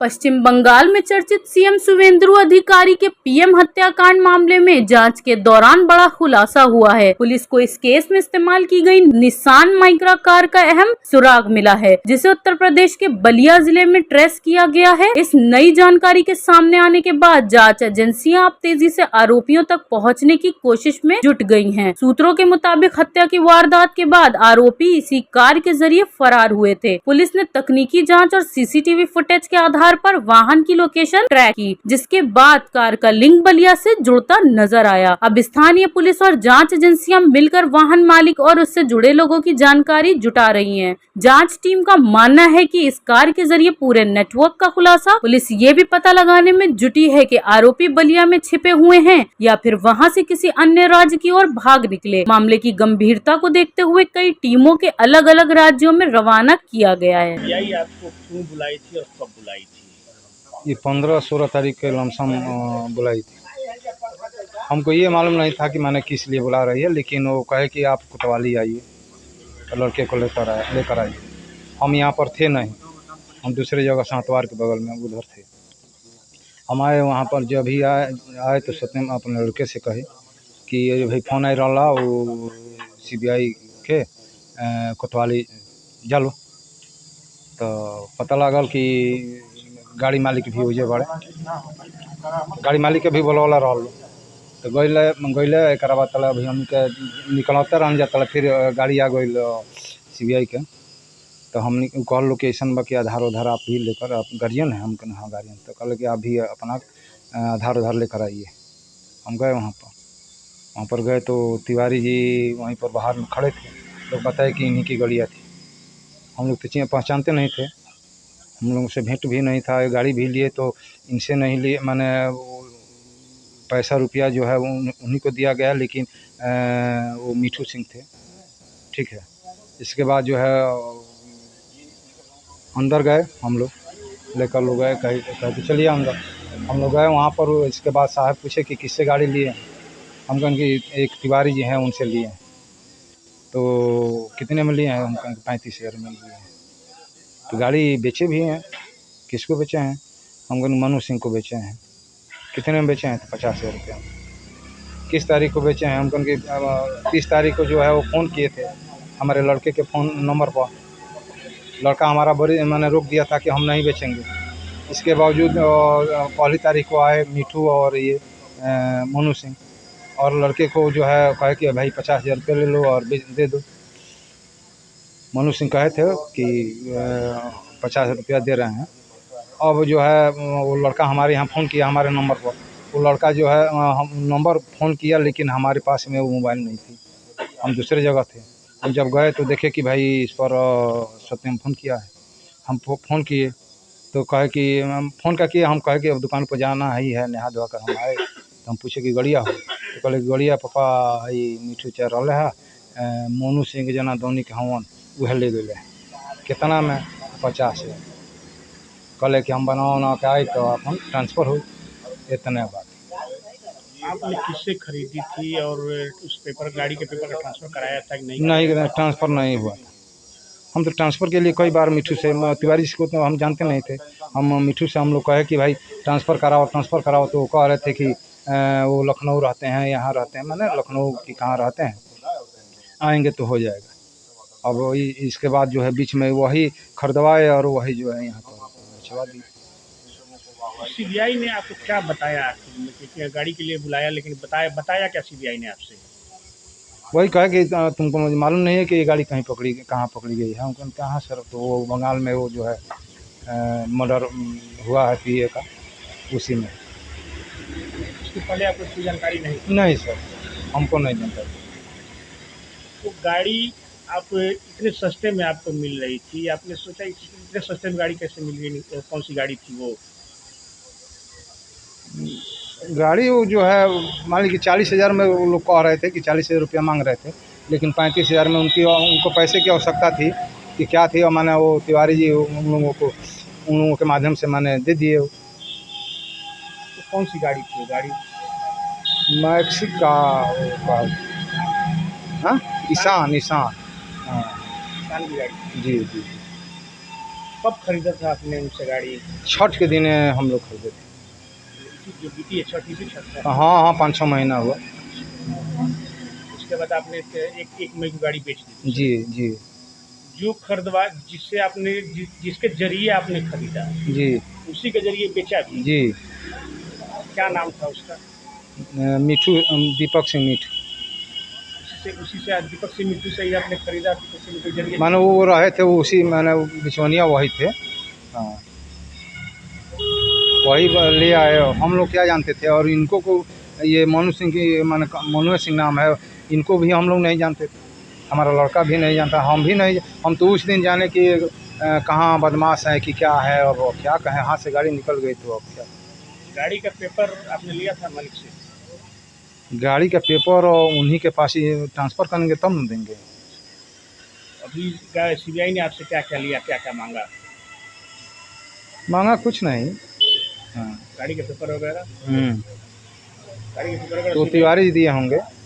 पश्चिम बंगाल में चर्चित सीएम शुवेंदु अधिकारी के पीएम हत्याकांड मामले में जांच के दौरान बड़ा खुलासा हुआ है। पुलिस को इस केस में इस्तेमाल की गई निसान माइक्रा कार का अहम सुराग मिला है, जिसे उत्तर प्रदेश के बलिया जिले में ट्रेस किया गया है। इस नई जानकारी के सामने आने के बाद जांच एजेंसियां अब तेजी से आरोपियों तक पहुंचने की कोशिश में जुट गई हैं। सूत्रों के मुताबिक हत्या की वारदात के बाद आरोपी इसी कार के जरिए फरार हुए थे। पुलिस ने तकनीकी जाँच और सीसीटीवी फुटेज के आधार पर वाहन की लोकेशन ट्रैक की, जिसके बाद कार का लिंक बलिया से जुड़ता नजर आया। अब स्थानीय पुलिस और जांच एजेंसियां मिलकर वाहन मालिक और उससे जुड़े लोगों की जानकारी जुटा रही हैं। जांच टीम का मानना है कि इस कार के जरिए पूरे नेटवर्क का खुलासा पुलिस ये भी पता लगाने में जुटी है कि आरोपी बलिया में छिपे हुए हैं या फिर वहां से किसी अन्य राज्य की ओर भाग निकले। मामले की गंभीरता को देखते हुए कई टीमों के अलग अलग राज्यों में रवाना किया गया है। यही आपको क्यों बुलाई थी और कब बुलाई थी? ये 15-16 तारीख के लमसम बुलाई थी। हमको ये मालूम नहीं था कि मैंने किस लिए बुला रही है, लेकिन वो कहे कि आप कोतवाली आइए, लड़के को लेकर आइए। हम यहाँ पर थे नहीं, हम दूसरे जगह सातवार के बगल में उधर थे। हम आए वहाँ पर, जब भी आए तो सत्यम अपने लड़के से कहे कि ये भाई फोन आई रहा वो CBI के कोतवाली जालो। तो पता लागल कि गाड़ी मालिक भी उजे बड़े, गाड़ी मालिक के भी बोलवाला रहल। तो गईले एक बाद तला अभी हमके निकलते रह जाता, फिर गाड़ी आ गई CBI के। तो हम कहल कि ऐसा बा कि आधार उधार आप भी लेकर, आप गार्जियन है? हम कहना हाँ गार्जियन। तो कहल कि आप भी अपना आधार उधार लेकर आइए। हम गए वहाँ पर गए तो तिवारी जी वहीं पर बाहर में खड़े थे। लोग बताए कि इन्हीं की गाड़ियाँ थी। हम लोग तो पहचानते नहीं थे, हम लोगों से भेंट भी नहीं था। गाड़ी भी लिए तो इनसे नहीं लिए, मैंने पैसा रुपया जो है उन्हीं को दिया गया, लेकिन वो मिठू सिंह थे। ठीक है। इसके बाद जो है अंदर गए, हम लोग लेकर लोग गए, कहे चलिए अंदर। हम लोग गए वहाँ पर। इसके बाद साहब पूछे कि किससे गाड़ी लिए? हम कहें कि एक तिवारी जी हैं उनसे लिए हैं। तो कितने में लिए हैं? हम कहें 35,000 में लिए हैं। तो गाड़ी बेचे भी हैं। किसको बेचे हैं? हम कहें मनु सिंह को बेचे हैं। कितने में बेचे हैं? तो 50,000 रुपये। किस तारीख को बेचे हैं? हम कहें कि 30 तारीख को जो है वो फ़ोन किए थे हमारे लड़के के फ़ोन नंबर पर। लड़का हमारा बड़ी मैंने रोक दिया था कि हम नहीं बेचेंगे। इसके बावजूद पहली तारीख को आए मिठू और ये मनु सिंह, और लड़के को जो है कहे कि भाई 50,000 रुपये ले लो और दे दो। मनु सिंह कहे थे कि 50 रुपया दे रहे हैं। अब जो है वो लड़का हमारे यहाँ फ़ोन किया हमारे नंबर पर। वो लड़का जो है हम नंबर फ़ोन किया, लेकिन हमारे पास में वो मोबाइल नहीं थी, हम दूसरे जगह थे। हम जब गए तो देखे कि भाई इस पर सत्यम फ़ोन किया है। हम फ़ोन किए तो कहे कि फ़ोन का किए, हम कहे कि अब दुकान पर जाना ही है, नहा धोआ कर हम आए। तो हम पूछे कि गड़िया हो? तो कहले गड़िया पापा हई मिठू चल रहा है, मोनू सिंह जना दोनी के हवन वह ले गए। कितना में? 50,000। कहले कि हम बना के आए तो अपन ट्रांसफ़र हो। इतने बात। आपने किससे खरीदी थी और उस पेपर, गाड़ी के पेपर का ट्रांसफर कराया था कि नहीं? नहीं, ट्रांसफ़र नहीं हुआ था। हम तो ट्रांसफ़र के लिए कई बार मिठू से, तिवारी को तो हम जानते नहीं थे। हम मिठू से हम लोग कहे कि भाई ट्रांसफ़र कराओ। तो वो कह रहे थे कि वो लखनऊ रहते हैं, यहाँ रहते हैं, मैंने लखनऊ की कहाँ रहते हैं, आएंगे तो हो जाएगा। अब वही इसके बाद जो है बीच में वही खरीदवाए और वही जो है यहाँ पर भिजवा दी। CBI ने आपको क्या बताया कि गाड़ी के लिए बुलाया, लेकिन बताया क्या CBI ने आपसे? वही कहे कि तुमको मुझे मालूम नहीं है कि ये गाड़ी कहाँ पकड़ी गई है? हम कहें कहाँ सर? तो वो बंगाल में वो जो है मर्डर हुआ है PA का, उसी में। उसके पहले आपको कोई जानकारी नहीं? नहीं सर, हमको नहीं जानकारी। तो गाड़ी आप इतने सस्ते में आपको मिल रही थी, आपने सोचा इतने सस्ते में गाड़ी कैसे मिल गई? कौन सी गाड़ी थी वो? गाड़ी वो जो है मान लीजिए 40,000 में वो लोग कह रहे थे कि 40,000 रुपया मांग रहे थे, लेकिन 35,000 में उनको पैसे की आवश्यकता थी कि क्या थी, और मैंने वो तिवारी जी उन लोगों के माध्यम से मैंने दे दिए। तो कौन सी गाड़ी थी वो गाड़ी? मैक्सिक का हाँ, ईशान। हाँ की गाड़ी? जी। कब खरीदा था आपने उनसे गाड़ी? छठ के दिन हम लोग खरीदे थे। जो बीती है छठ, इसी छठ में? हाँ हाँ, 5-6 महीना हुआ। उसके बाद आपने एक मई को गाड़ी बेच दी? जी जी जो खरीदवा जिससे आपने जिसके जरिए आपने खरीदा, जी उसी के जरिए बेचा भी? जी। क्या नाम था उसका? मिठू, दीपक सिंह मिठू। उसी से दीपक सिंह मिट्टू से ही आपने खरीदा? दीपक सिंह मिट्टू के जरिए? माने वो रहे थे, वो उसी मैंने बिचौनिया वही थे। हाँ, वही ले आए। हम लोग क्या जानते थे, और इनको को ये मनु सिंह की माने मनु सिंह नाम है, इनको भी हम लोग नहीं जानते थे। हमारा लड़का भी नहीं जानता, हम भी नहीं। हम तो उस दिन जाने कि कहाँ बदमाश है कि क्या है, और वो क्या कहें, हाथ से गाड़ी निकल गई तो अब क्या। गाड़ी का पेपर आपने लिया था मालिक से? गाड़ी का पेपर और उन्हीं के पास ही ट्रांसफ़र करेंगे तब न देंगे। अभी सीबीआई ने आपसे क्या क्या लिया, क्या क्या मांगा? मांगा कुछ नहीं। हाँ। गाड़ी के पेपर वगैरह? हम्म। गाड़ी के पेपर वगैरह तो CBI तिवारी जी दिए होंगे।